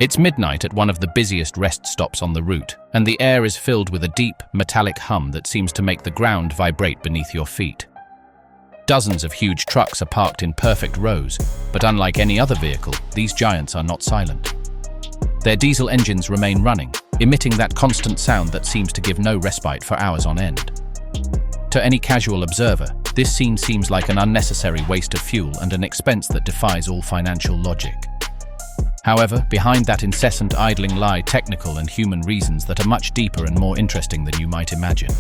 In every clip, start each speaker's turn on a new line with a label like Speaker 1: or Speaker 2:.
Speaker 1: It's midnight at one of the busiest rest stops on the route, and the air is filled with a deep, metallic hum that seems to make the ground vibrate beneath your feet. Dozens of huge trucks are parked in perfect rows, but unlike any other vehicle, these giants are not silent. Their diesel engines remain running, emitting that constant sound that seems to give no respite for hours on end. To any casual observer, this scene seems like an unnecessary waste of fuel and an expense that defies all financial logic. However, behind that incessant idling lie technical and human reasons that are much deeper and more interesting than you might imagine.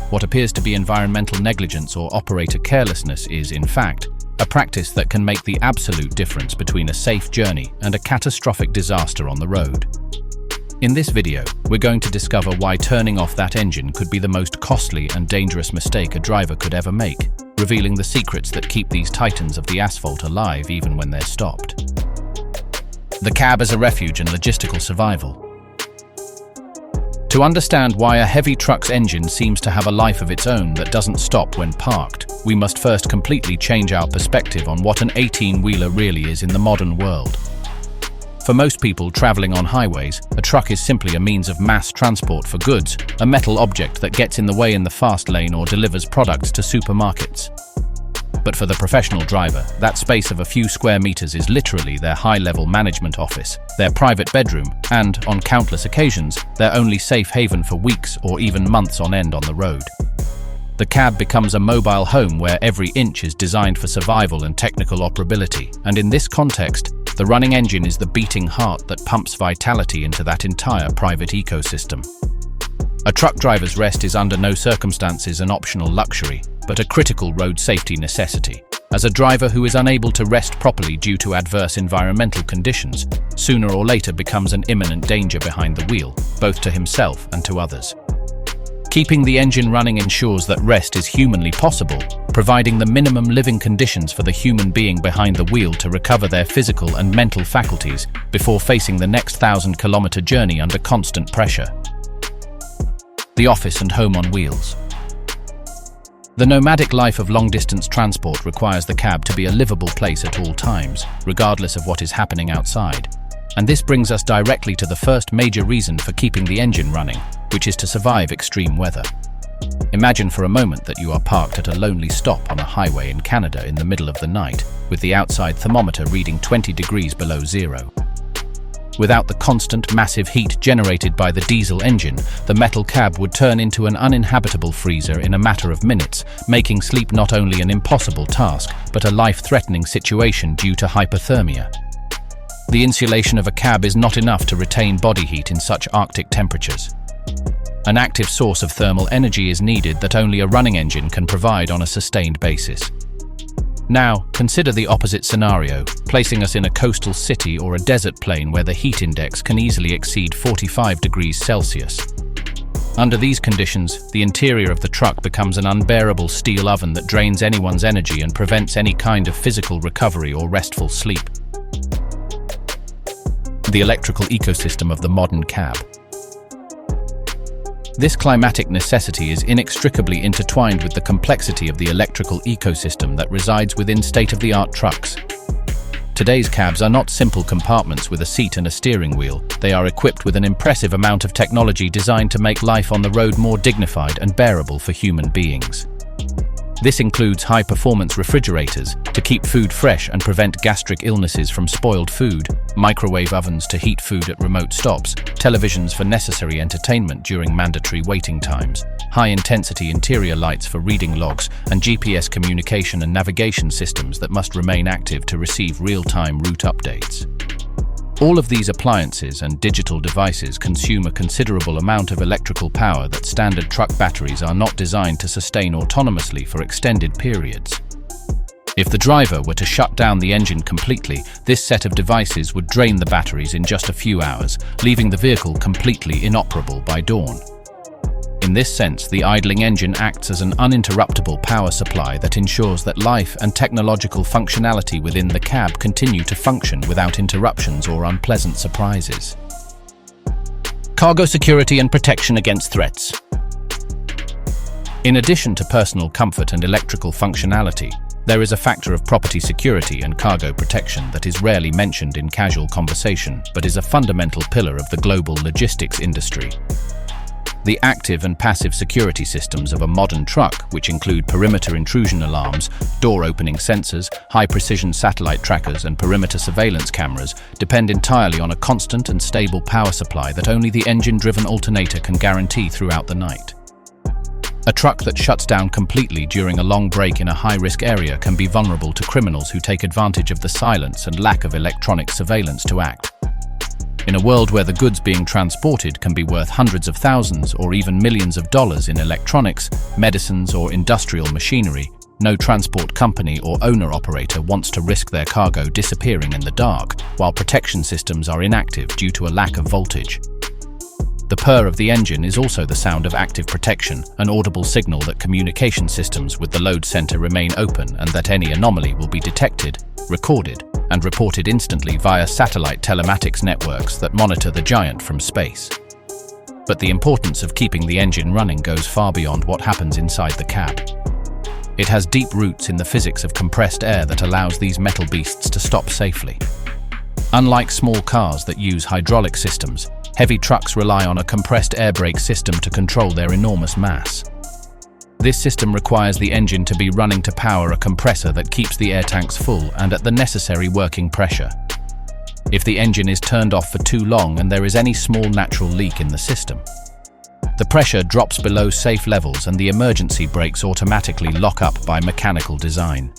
Speaker 1: What appears to be environmental negligence or operator carelessness is, in fact, a practice that can make the absolute difference between a safe journey and a catastrophic disaster on the road. In this video, we're going to discover why turning off that engine could be the most costly and dangerous mistake a driver could ever make, revealing the secrets that keep these titans of the asphalt alive even when they're stopped. The cab as a refuge and logistical survival. To understand why a heavy truck's engine seems to have a life of its own that doesn't stop when parked, we must first completely change our perspective on what an 18-wheeler really is in the modern world. For most people traveling on highways, a truck is simply a means of mass transport for goods, a metal object that gets in the way in the fast lane or delivers products to supermarkets. But for the professional driver, that space of a few square meters is literally their high-level management office, their private bedroom, and, on countless occasions, their only safe haven for weeks or even months on end on the road. The cab becomes a mobile home where every inch is designed for survival and technical operability, and in this context, the running engine is the beating heart that pumps vitality into that entire private ecosystem. A truck driver's rest is under no circumstances an optional luxury, but a critical road safety necessity. As a driver who is unable to rest properly due to adverse environmental conditions, sooner or later becomes an imminent danger behind the wheel, both to himself and to others. Keeping the engine running ensures that rest is humanly possible, providing the minimum living conditions for the human being behind the wheel to recover their physical and mental faculties before facing the next 1,000-kilometer journey under constant pressure. The office and home on wheels. The nomadic life of long-distance transport requires the cab to be a livable place at all times, regardless of what is happening outside. And this brings us directly to the first major reason for keeping the engine running, which is to survive extreme weather. Imagine for a moment that you are parked at a lonely stop on a highway in Canada in the middle of the night, with the outside thermometer reading 20 degrees below zero. Without the constant, massive heat generated by the diesel engine, the metal cab would turn into an uninhabitable freezer in a matter of minutes, making sleep not only an impossible task, but a life-threatening situation due to hypothermia. The insulation of a cab is not enough to retain body heat in such Arctic temperatures. An active source of thermal energy is needed that only a running engine can provide on a sustained basis. Now, consider the opposite scenario, placing us in a coastal city or a desert plain where the heat index can easily exceed 45 degrees Celsius. Under these conditions, the interior of the truck becomes an unbearable steel oven that drains anyone's energy and prevents any kind of physical recovery or restful sleep. The electrical ecosystem of the modern cab. This climatic necessity is inextricably intertwined with the complexity of the electrical ecosystem that resides within state-of-the-art trucks. Today's cabs are not simple compartments with a seat and a steering wheel. They are equipped with an impressive amount of technology designed to make life on the road more dignified and bearable for human beings. This includes high-performance refrigerators to keep food fresh and prevent gastric illnesses from spoiled food, microwave ovens to heat food at remote stops, televisions for necessary entertainment during mandatory waiting times, high-intensity interior lights for reading logs, and GPS communication and navigation systems that must remain active to receive real-time route updates. All of these appliances and digital devices consume a considerable amount of electrical power that standard truck batteries are not designed to sustain autonomously for extended periods. If the driver were to shut down the engine completely, this set of devices would drain the batteries in just a few hours, leaving the vehicle completely inoperable by dawn. In this sense, the idling engine acts as an uninterruptible power supply that ensures that life and technological functionality within the cab continue to function without interruptions or unpleasant surprises. Cargo security and protection against threats. In addition to personal comfort and electrical functionality, There is a factor of property security and cargo protection that is rarely mentioned in casual conversation, but is a fundamental pillar of the global logistics industry. The active and passive security systems of a modern truck, which include perimeter intrusion alarms, door-opening sensors, high-precision satellite trackers, and perimeter surveillance cameras, depend entirely on a constant and stable power supply that only the engine-driven alternator can guarantee throughout the night. A truck that shuts down completely during a long break in a high-risk area can be vulnerable to criminals who take advantage of the silence and lack of electronic surveillance to act. In a world where the goods being transported can be worth hundreds of thousands or even millions of dollars in electronics, medicines, or industrial machinery, no transport company or owner-operator wants to risk their cargo disappearing in the dark, while protection systems are inactive due to a lack of voltage. The purr of the engine is also the sound of active protection, an audible signal that communication systems with the load center remain open and that any anomaly will be detected, recorded, and reported instantly via satellite telematics networks that monitor the giant from space. But the importance of keeping the engine running goes far beyond what happens inside the cab. It has deep roots in the physics of compressed air that allows these metal beasts to stop safely. Unlike small cars that use hydraulic systems, heavy trucks rely on a compressed air brake system to control their enormous mass. This system requires the engine to be running to power a compressor that keeps the air tanks full and at the necessary working pressure. If the engine is turned off for too long and there is any small natural leak in the system, the pressure drops below safe levels and the emergency brakes automatically lock up by mechanical design.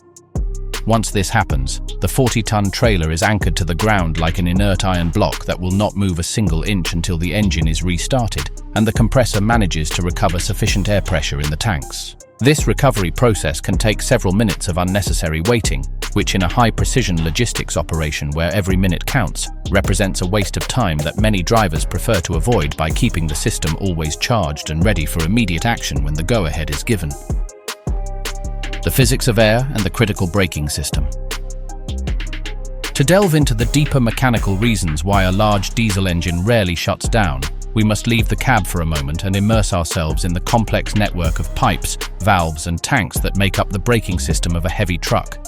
Speaker 1: Once this happens, the 40-ton trailer is anchored to the ground like an inert iron block that will not move a single inch until the engine is restarted and the compressor manages to recover sufficient air pressure in the tanks. This recovery process can take several minutes of unnecessary waiting, which in a high-precision logistics operation where every minute counts, represents a waste of time that many drivers prefer to avoid by keeping the system always charged and ready for immediate action when the go-ahead is given. The physics of air and the critical braking system. To delve into the deeper mechanical reasons why a large diesel engine rarely shuts down, we must leave the cab for a moment and immerse ourselves in the complex network of pipes, valves, and tanks that make up the braking system of a heavy truck.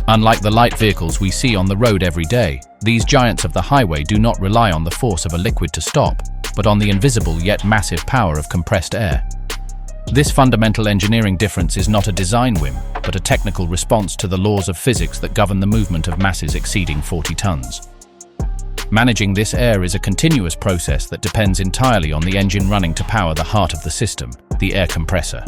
Speaker 1: Unlike the light vehicles we see on the road every day, these giants of the highway do not rely on the force of a liquid to stop, but on the invisible yet massive power of compressed air. This fundamental engineering difference is not a design whim, but a technical response to the laws of physics that govern the movement of masses exceeding 40 tons. Managing this air is a continuous process that depends entirely on the engine running to power the heart of the system, the air compressor.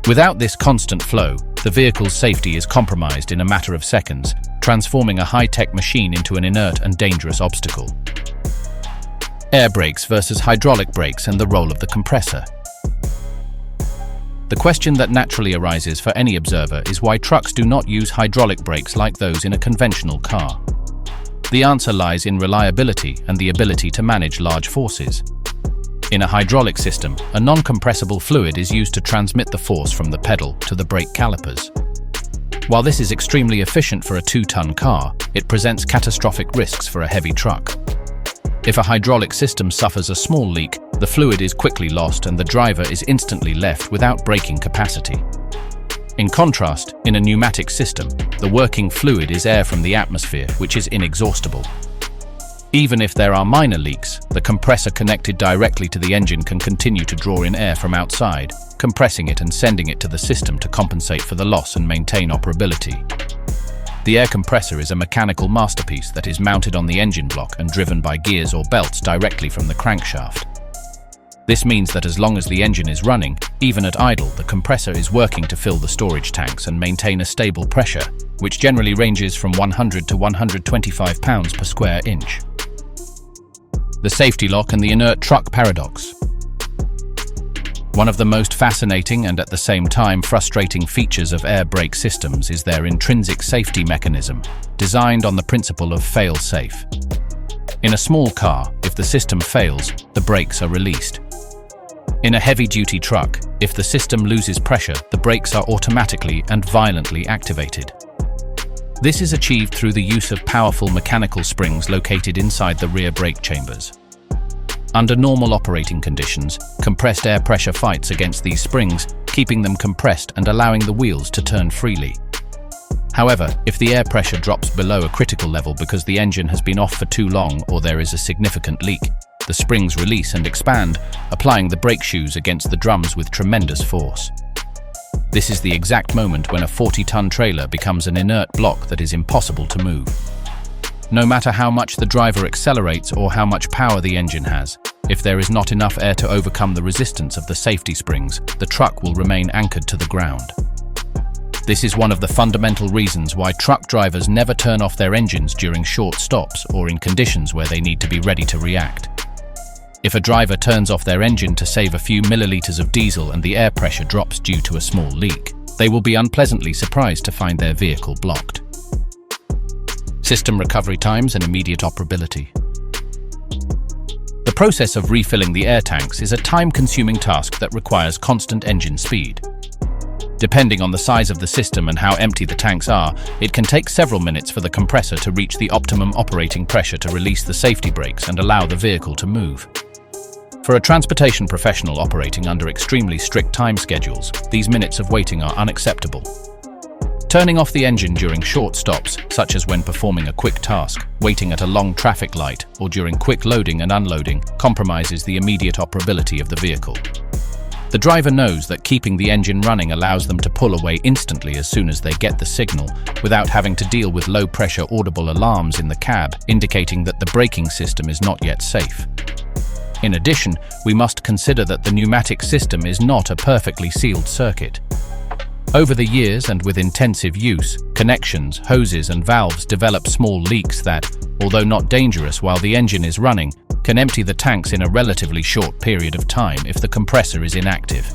Speaker 1: Without this constant flow, the vehicle's safety is compromised in a matter of seconds, transforming a high-tech machine into an inert and dangerous obstacle. Air brakes versus hydraulic brakes and the role of the compressor. The question that naturally arises for any observer is why trucks do not use hydraulic brakes like those in a conventional car. The answer lies in reliability and the ability to manage large forces. In a hydraulic system, a non-compressible fluid is used to transmit the force from the pedal to the brake calipers. While this is extremely efficient for a 2-ton car, it presents catastrophic risks for a heavy truck. If a hydraulic system suffers a small leak, the fluid is quickly lost and the driver is instantly left without braking capacity. In contrast, in a pneumatic system, the working fluid is air from the atmosphere, which is inexhaustible. Even if there are minor leaks, the compressor connected directly to the engine can continue to draw in air from outside, compressing it and sending it to the system to compensate for the loss and maintain operability. The air compressor is a mechanical masterpiece that is mounted on the engine block and driven by gears or belts directly from the crankshaft. This means that as long as the engine is running, even at idle, the compressor is working to fill the storage tanks and maintain a stable pressure, which generally ranges from 100 to 125 pounds per square inch. The safety lock and the inert truck paradox. One of the most fascinating and at the same time frustrating features of air brake systems is their intrinsic safety mechanism, designed on the principle of fail-safe. In a small car, if the system fails, the brakes are released. In a heavy-duty truck, if the system loses pressure, the brakes are automatically and violently activated. This is achieved through the use of powerful mechanical springs located inside the rear brake chambers. Under normal operating conditions, compressed air pressure fights against these springs, keeping them compressed and allowing the wheels to turn freely. However, if the air pressure drops below a critical level because the engine has been off for too long or there is a significant leak, the springs release and expand, applying the brake shoes against the drums with tremendous force. This is the exact moment when a 40-ton trailer becomes an inert block that is impossible to move. No matter how much the driver accelerates or how much power the engine has, if there is not enough air to overcome the resistance of the safety springs, the truck will remain anchored to the ground. This is one of the fundamental reasons why truck drivers never turn off their engines during short stops or in conditions where they need to be ready to react. If a driver turns off their engine to save a few milliliters of diesel and the air pressure drops due to a small leak, they will be unpleasantly surprised to find their vehicle blocked. System recovery times and immediate operability. The process of refilling the air tanks is a time-consuming task that requires constant engine speed. Depending on the size of the system and how empty the tanks are, it can take several minutes for the compressor to reach the optimum operating pressure to release the safety brakes and allow the vehicle to move. For a transportation professional operating under extremely strict time schedules, these minutes of waiting are unacceptable. Turning off the engine during short stops, such as when performing a quick task, waiting at a long traffic light, or during quick loading and unloading, compromises the immediate operability of the vehicle. The driver knows that keeping the engine running allows them to pull away instantly as soon as they get the signal, without having to deal with low-pressure audible alarms in the cab, indicating that the braking system is not yet safe. In addition, we must consider that the pneumatic system is not a perfectly sealed circuit. Over the years and with intensive use, connections, hoses and valves develop small leaks that, although not dangerous while the engine is running, can empty the tanks in a relatively short period of time if the compressor is inactive.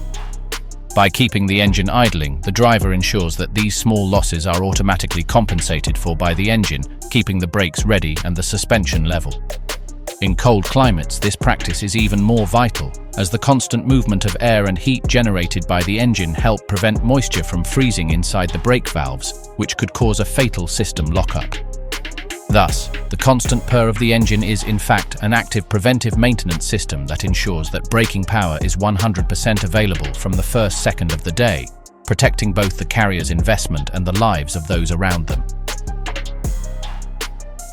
Speaker 1: By keeping the engine idling, the driver ensures that these small losses are automatically compensated for by the engine, keeping the brakes ready and the suspension level. In cold climates, this practice is even more vital, as the constant movement of air and heat generated by the engine help prevent moisture from freezing inside the brake valves, which could cause a fatal system lockup. Thus, the constant purr of the engine is, in fact, an active preventive maintenance system that ensures that braking power is 100% available from the first second of the day, protecting both the carrier's investment and the lives of those around them.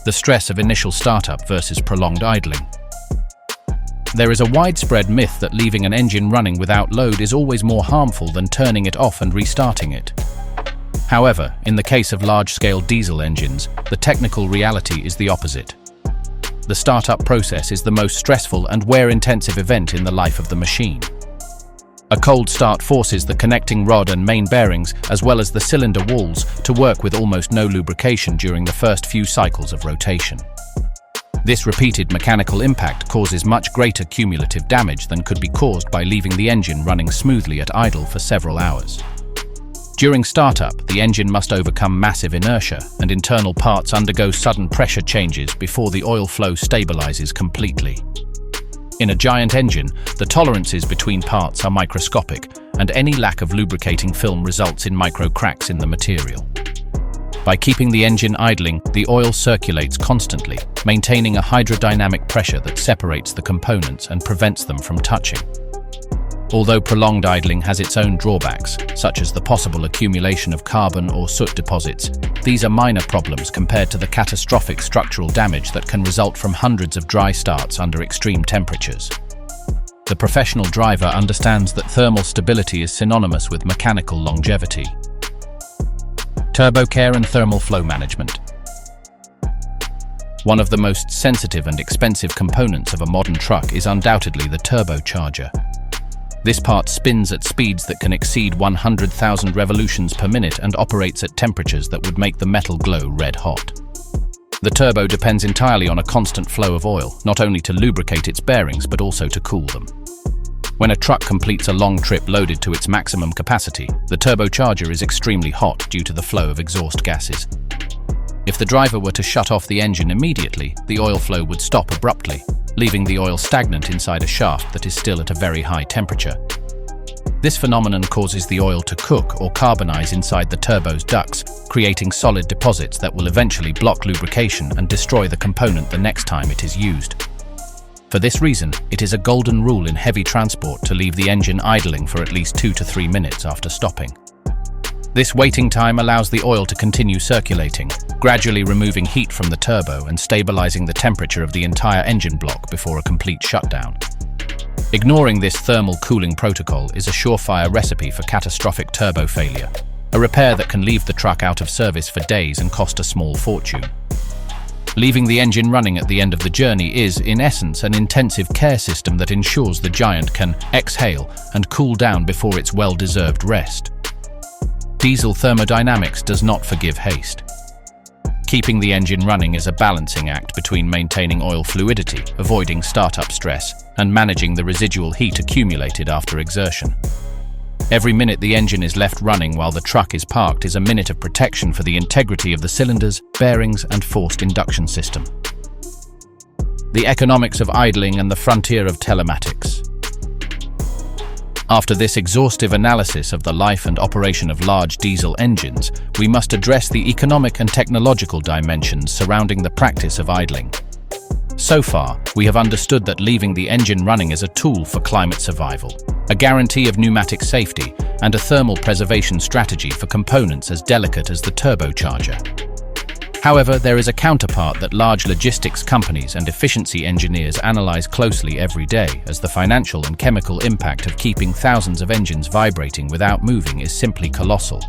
Speaker 1: The stress of initial startup versus prolonged idling. There is a widespread myth that leaving an engine running without load is always more harmful than turning it off and restarting it. However, in the case of large-scale diesel engines, the technical reality is the opposite. The startup process is the most stressful and wear-intensive event in the life of the machine. A cold start forces the connecting rod and main bearings, as well as the cylinder walls, to work with almost no lubrication during the first few cycles of rotation. This repeated mechanical impact causes much greater cumulative damage than could be caused by leaving the engine running smoothly at idle for several hours. During startup, the engine must overcome massive inertia, and internal parts undergo sudden pressure changes before the oil flow stabilizes completely. In a giant engine, the tolerances between parts are microscopic, and any lack of lubricating film results in micro cracks in the material. By keeping the engine idling, the oil circulates constantly, maintaining a hydrodynamic pressure that separates the components and prevents them from touching. Although prolonged idling has its own drawbacks, such as the possible accumulation of carbon or soot deposits, these are minor problems compared to the catastrophic structural damage that can result from hundreds of dry starts under extreme temperatures. The professional driver understands that thermal stability is synonymous with mechanical longevity. Turbo care and thermal flow management. One of the most sensitive and expensive components of a modern truck is undoubtedly the turbocharger. This part spins at speeds that can exceed 100,000 revolutions per minute and operates at temperatures that would make the metal glow red hot. The turbo depends entirely on a constant flow of oil, not only to lubricate its bearings but also to cool them. When a truck completes a long trip loaded to its maximum capacity, the turbocharger is extremely hot due to the flow of exhaust gases. If the driver were to shut off the engine immediately, the oil flow would stop abruptly, leaving the oil stagnant inside a shaft that is still at a very high temperature. This phenomenon causes the oil to cook or carbonize inside the turbo's ducts, creating solid deposits that will eventually block lubrication and destroy the component the next time it is used. For this reason, it is a golden rule in heavy transport to leave the engine idling for at least 2 to 3 minutes after stopping. This waiting time allows the oil to continue circulating, gradually removing heat from the turbo and stabilizing the temperature of the entire engine block before a complete shutdown. Ignoring this thermal cooling protocol is a surefire recipe for catastrophic turbo failure, a repair that can leave the truck out of service for days and cost a small fortune. Leaving the engine running at the end of the journey is, in essence, an intensive care system that ensures the giant can exhale and cool down before its well-deserved rest. Diesel thermodynamics does not forgive haste. Keeping the engine running is a balancing act between maintaining oil fluidity, avoiding startup stress, and managing the residual heat accumulated after exertion. Every minute the engine is left running while the truck is parked is a minute of protection for the integrity of the cylinders, bearings, and forced induction system. The economics of idling and the frontier of telematics. After this exhaustive analysis of the life and operation of large diesel engines, we must address the economic and technological dimensions surrounding the practice of idling. So far, we have understood that leaving the engine running is a tool for climate survival, a guarantee of pneumatic safety, and a thermal preservation strategy for components as delicate as the turbocharger. However, there is a counterpart that large logistics companies and efficiency engineers analyze closely every day, as the financial and chemical impact of keeping thousands of engines vibrating without moving is simply colossal.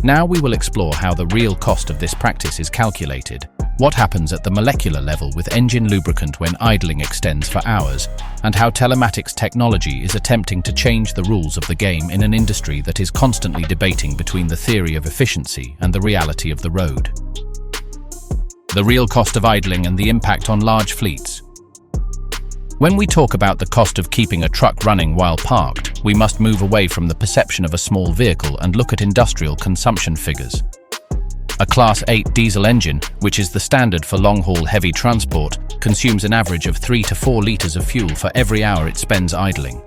Speaker 1: Now we will explore how the real cost of this practice is calculated, what happens at the molecular level with engine lubricant when idling extends for hours, and how telematics technology is attempting to change the rules of the game in an industry that is constantly debating between the theory of efficiency and the reality of the road. The real cost of idling and the impact on large fleets. When we talk about the cost of keeping a truck running while parked, we must move away from the perception of a small vehicle and look at industrial consumption figures. A Class 8 diesel engine, which is the standard for long-haul heavy transport, consumes an average of 3 to 4 liters of fuel for every hour it spends idling.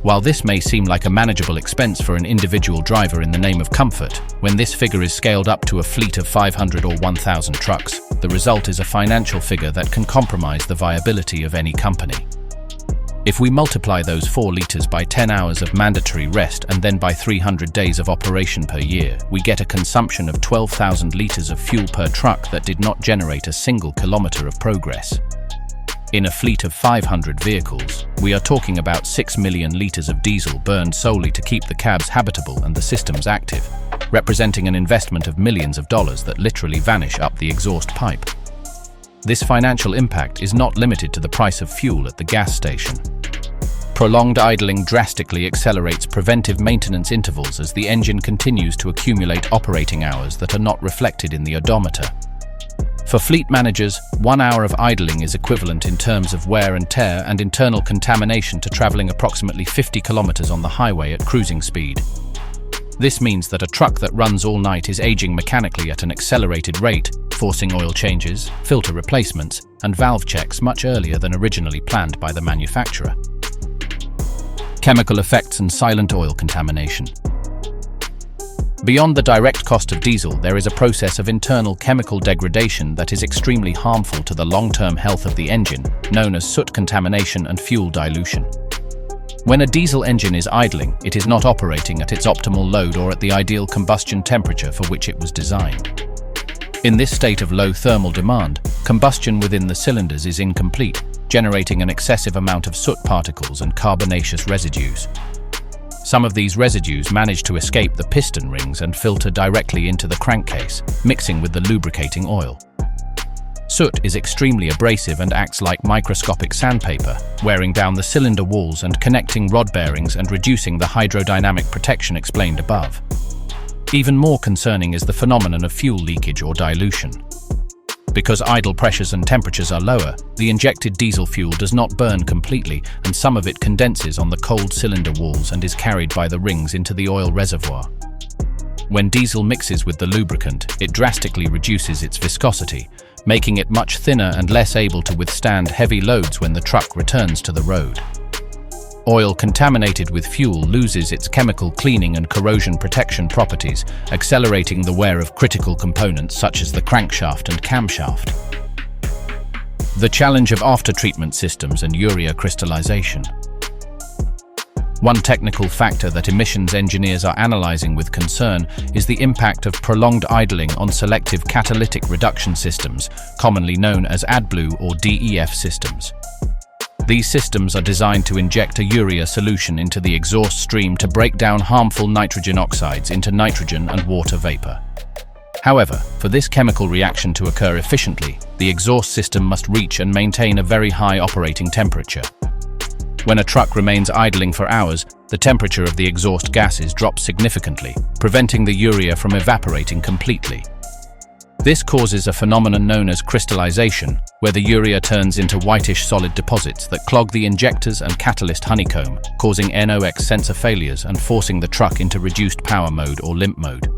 Speaker 1: While this may seem like a manageable expense for an individual driver in the name of comfort, when this figure is scaled up to a fleet of 500 or 1,000 trucks, the result is a financial figure that can compromise the viability of any company. If we multiply those 4 liters by 10 hours of mandatory rest and then by 300 days of operation per year, we get a consumption of 12,000 liters of fuel per truck that did not generate a single kilometer of progress. In a fleet of 500 vehicles, we are talking about 6 million liters of diesel burned solely to keep the cabs habitable and the systems active, representing an investment of millions of dollars that literally vanish up the exhaust pipe. This financial impact is not limited to the price of fuel at the gas station. Prolonged idling drastically accelerates preventive maintenance intervals as the engine continues to accumulate operating hours that are not reflected in the odometer. For fleet managers, 1 hour of idling is equivalent in terms of wear and tear and internal contamination to traveling approximately 50 kilometers on the highway at cruising speed. This means that a truck that runs all night is aging mechanically at an accelerated rate, forcing oil changes, filter replacements, and valve checks much earlier than originally planned by the manufacturer. Chemical effects and silent oil contamination. Beyond the direct cost of diesel, there is a process of internal chemical degradation that is extremely harmful to the long-term health of the engine, known as soot contamination and fuel dilution. When a diesel engine is idling, it is not operating at its optimal load or at the ideal combustion temperature for which it was designed. In this state of low thermal demand, combustion within the cylinders is incomplete, generating an excessive amount of soot particles and carbonaceous residues. Some of these residues manage to escape the piston rings and filter directly into the crankcase, mixing with the lubricating oil. Soot is extremely abrasive and acts like microscopic sandpaper, wearing down the cylinder walls and connecting rod bearings and reducing the hydrodynamic protection explained above. Even more concerning is the phenomenon of fuel leakage or dilution. Because idle pressures and temperatures are lower, the injected diesel fuel does not burn completely, and some of it condenses on the cold cylinder walls and is carried by the rings into the oil reservoir. When diesel mixes with the lubricant, it drastically reduces its viscosity, making it much thinner and less able to withstand heavy loads when the truck returns to the road. Oil contaminated with fuel loses its chemical cleaning and corrosion protection properties, accelerating the wear of critical components such as the crankshaft and camshaft. The challenge of after-treatment systems and urea crystallization. One technical factor that emissions engineers are analyzing with concern is the impact of prolonged idling on selective catalytic reduction systems, commonly known as AdBlue or DEF systems. These systems are designed to inject a urea solution into the exhaust stream to break down harmful nitrogen oxides into nitrogen and water vapor. However, for this chemical reaction to occur efficiently, the exhaust system must reach and maintain a very high operating temperature. When a truck remains idling for hours, the temperature of the exhaust gases drops significantly, preventing the urea from evaporating completely. This causes a phenomenon known as crystallization, where the urea turns into whitish solid deposits that clog the injectors and catalyst honeycomb, causing NOx sensor failures and forcing the truck into reduced power mode or limp mode.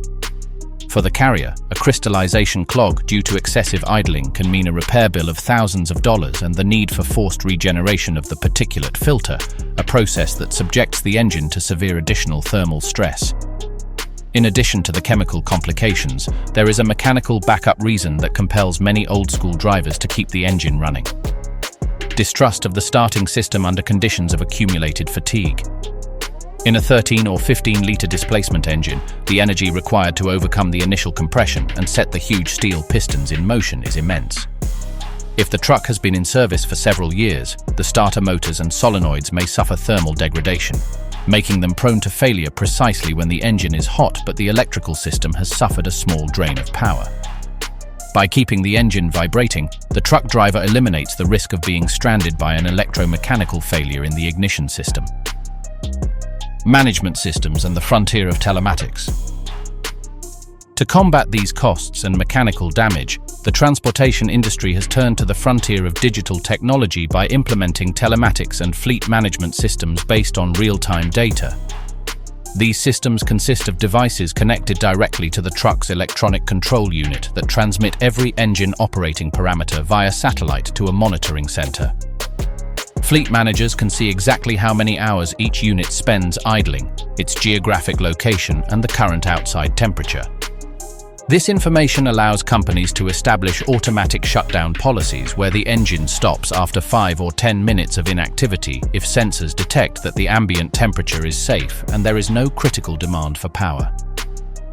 Speaker 1: For the carrier, a crystallization clog due to excessive idling can mean a repair bill of thousands of dollars and the need for forced regeneration of the particulate filter, a process that subjects the engine to severe additional thermal stress. In addition to the chemical complications, there is a mechanical backup reason that compels many old-school drivers to keep the engine running: distrust of the starting system under conditions of accumulated fatigue. In a 13 or 15-litre displacement engine, the energy required to overcome the initial compression and set the huge steel pistons in motion is immense. If the truck has been in service for several years, the starter motors and solenoids may suffer thermal degradation, making them prone to failure precisely when the engine is hot but the electrical system has suffered a small drain of power. By keeping the engine vibrating, the truck driver eliminates the risk of being stranded by an electromechanical failure in the ignition system. Management systems and the frontier of telematics. To combat these costs and mechanical damage, the transportation industry has turned to the frontier of digital technology by implementing telematics and fleet management systems based on real-time data. These systems consist of devices connected directly to the truck's electronic control unit that transmit every engine operating parameter via satellite to a monitoring center. Fleet managers can see exactly how many hours each unit spends idling, its geographic location, and the current outside temperature. This information allows companies to establish automatic shutdown policies where the engine stops after 5 or 10 minutes of inactivity if sensors detect that the ambient temperature is safe and there is no critical demand for power.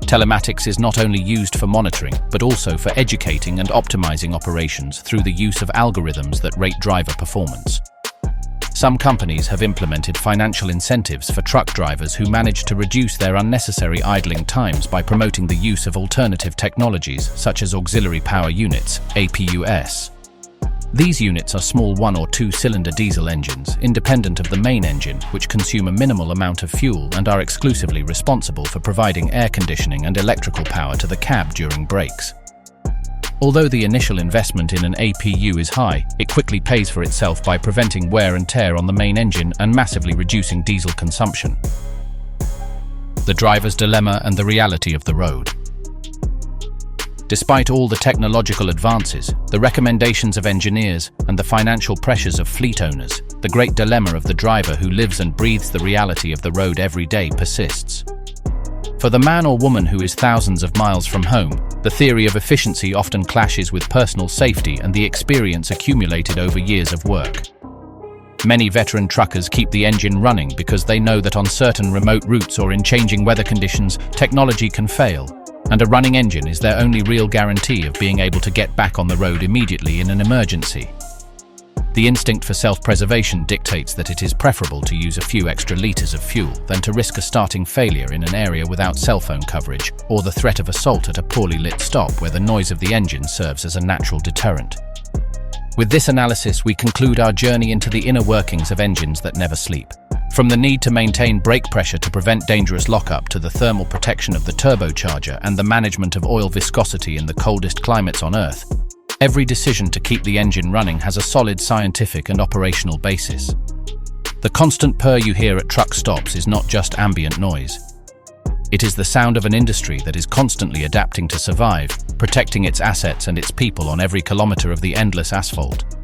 Speaker 1: Telematics is not only used for monitoring, but also for educating and optimizing operations through the use of algorithms that rate driver performance. Some companies have implemented financial incentives for truck drivers who manage to reduce their unnecessary idling times by promoting the use of alternative technologies such as auxiliary power units, APUs. These units are small 1- or 2-cylinder diesel engines, independent of the main engine, which consume a minimal amount of fuel and are exclusively responsible for providing air conditioning and electrical power to the cab during brakes. Although the initial investment in an APU is high, it quickly pays for itself by preventing wear and tear on the main engine and massively reducing diesel consumption. The driver's dilemma and the reality of the road. Despite all the technological advances, the recommendations of engineers, and the financial pressures of fleet owners, the great dilemma of the driver who lives and breathes the reality of the road every day persists. For the man or woman who is thousands of miles from home, the theory of efficiency often clashes with personal safety and the experience accumulated over years of work. Many veteran truckers keep the engine running because they know that on certain remote routes or in changing weather conditions, technology can fail, and a running engine is their only real guarantee of being able to get back on the road immediately in an emergency. The instinct for self-preservation dictates that it is preferable to use a few extra liters of fuel than to risk a starting failure in an area without cell phone coverage or the threat of assault at a poorly lit stop where the noise of the engine serves as a natural deterrent. With this analysis, we conclude our journey into the inner workings of engines that never sleep. From the need to maintain brake pressure to prevent dangerous lockup to the thermal protection of the turbocharger and the management of oil viscosity in the coldest climates on Earth, every decision to keep the engine running has a solid scientific and operational basis. The constant purr you hear at truck stops is not just ambient noise. It is the sound of an industry that is constantly adapting to survive, protecting its assets and its people on every kilometer of the endless asphalt.